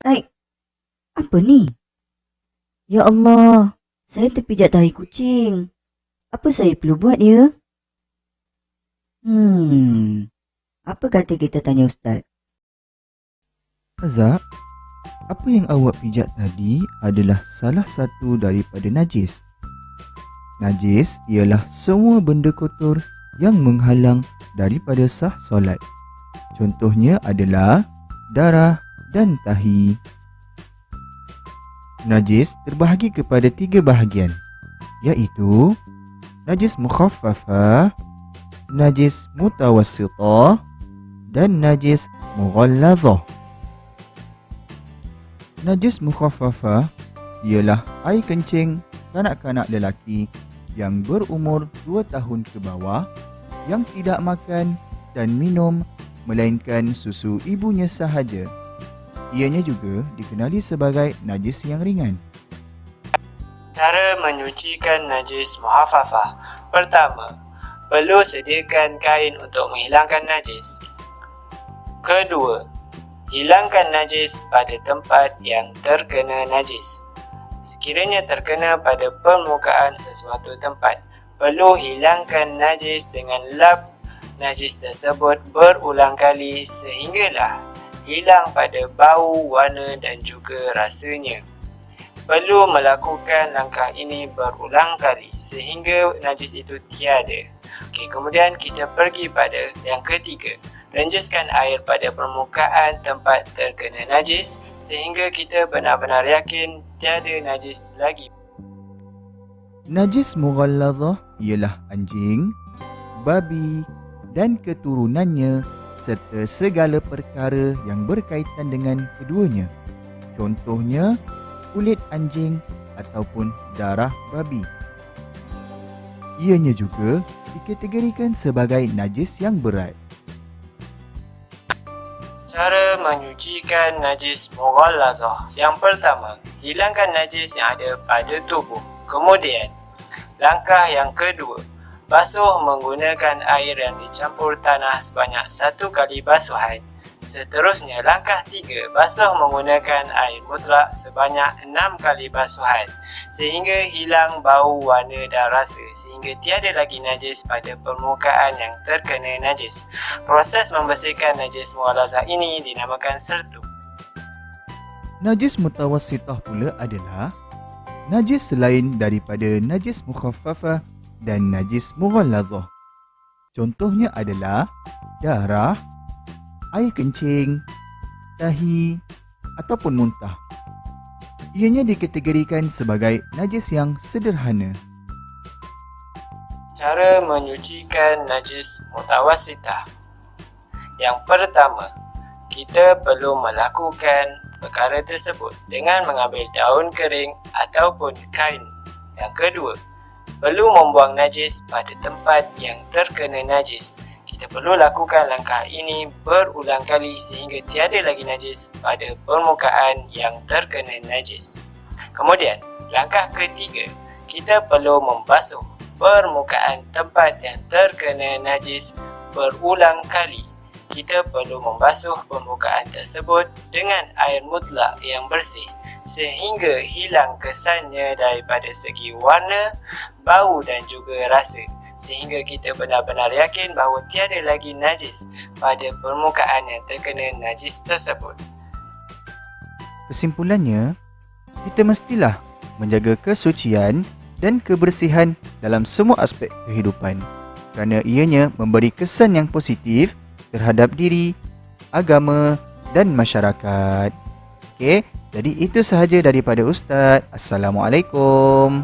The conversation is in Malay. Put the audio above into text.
Ai, apa ni? Ya Allah, saya terpijak tahi kucing. Apa saya perlu buat ya? Apa kata kita tanya Ustaz? Azab, apa yang awak pijak tadi adalah salah satu daripada najis. Najis ialah semua benda kotor yang menghalang daripada sah solat. Contohnya adalah darah dan tahi. Najis terbahagi kepada 3 bahagian, iaitu najis mukhaffafah, najis mutawassithah dan najis mughallazah. Najis mukhaffafah ialah air kencing kanak-kanak lelaki yang berumur 2 tahun ke bawah yang tidak makan dan minum melainkan susu ibunya sahaja. Ianya juga dikenali sebagai najis yang ringan. Cara menyucikan najis muhaffafah. Pertama, perlu sediakan kain untuk menghilangkan najis. Kedua, hilangkan najis pada tempat yang terkena najis. Sekiranya terkena pada permukaan sesuatu tempat, perlu hilangkan najis dengan lap najis tersebut berulang kali sehinggalah hilang pada bau, warna dan juga rasanya. Perlu melakukan langkah ini berulang kali sehingga najis itu tiada. Kemudian kita pergi pada yang ketiga. Renjaskan air pada permukaan tempat terkena najis sehingga kita benar-benar yakin tiada najis lagi. Najis mughallazah ialah anjing, babi dan keturunannya serta segala perkara yang berkaitan dengan keduanya. Contohnya, kulit anjing ataupun darah babi. Ianya juga dikategorikan sebagai najis yang berat. Cara menyucikan najis mughallazah. Yang pertama, hilangkan najis yang ada pada tubuh. Kemudian, langkah yang kedua, basuh menggunakan air yang dicampur tanah sebanyak 1 kali basuhan. Seterusnya, langkah 3, basuh menggunakan air mutlak sebanyak 6 kali basuhan sehingga hilang bau, warna dan rasa sehingga tiada lagi najis pada permukaan yang terkena najis. Proses membersihkan najis mughallazah ini dinamakan sertu. Najis mutawassithah pula adalah najis selain daripada najis mukhaffafah dan najis mughallazah. Contohnya adalah darah, air kencing, tahi ataupun muntah. Ianya dikategorikan sebagai najis yang sederhana. Cara menyucikan najis mutawassithah. Yang pertama, kita perlu melakukan perkara tersebut dengan mengambil daun kering ataupun kain. Yang kedua, perlu membuang najis pada tempat yang terkena najis. Kita perlu lakukan langkah ini berulang kali sehingga tiada lagi najis pada permukaan yang terkena najis. Kemudian, langkah ketiga, kita perlu membasuh permukaan tempat yang terkena najis berulang kali. Kita perlu membasuh permukaan tersebut dengan air mutlak yang bersih sehingga hilang kesannya daripada segi warna, bau dan juga rasa sehingga kita benar-benar yakin bahawa tiada lagi najis pada permukaan yang terkena najis tersebut. Kesimpulannya, kita mestilah menjaga kesucian dan kebersihan dalam semua aspek kehidupan kerana ianya memberi kesan yang positif terhadap diri, agama dan masyarakat. Okey, jadi itu sahaja daripada Ustaz. Assalamualaikum.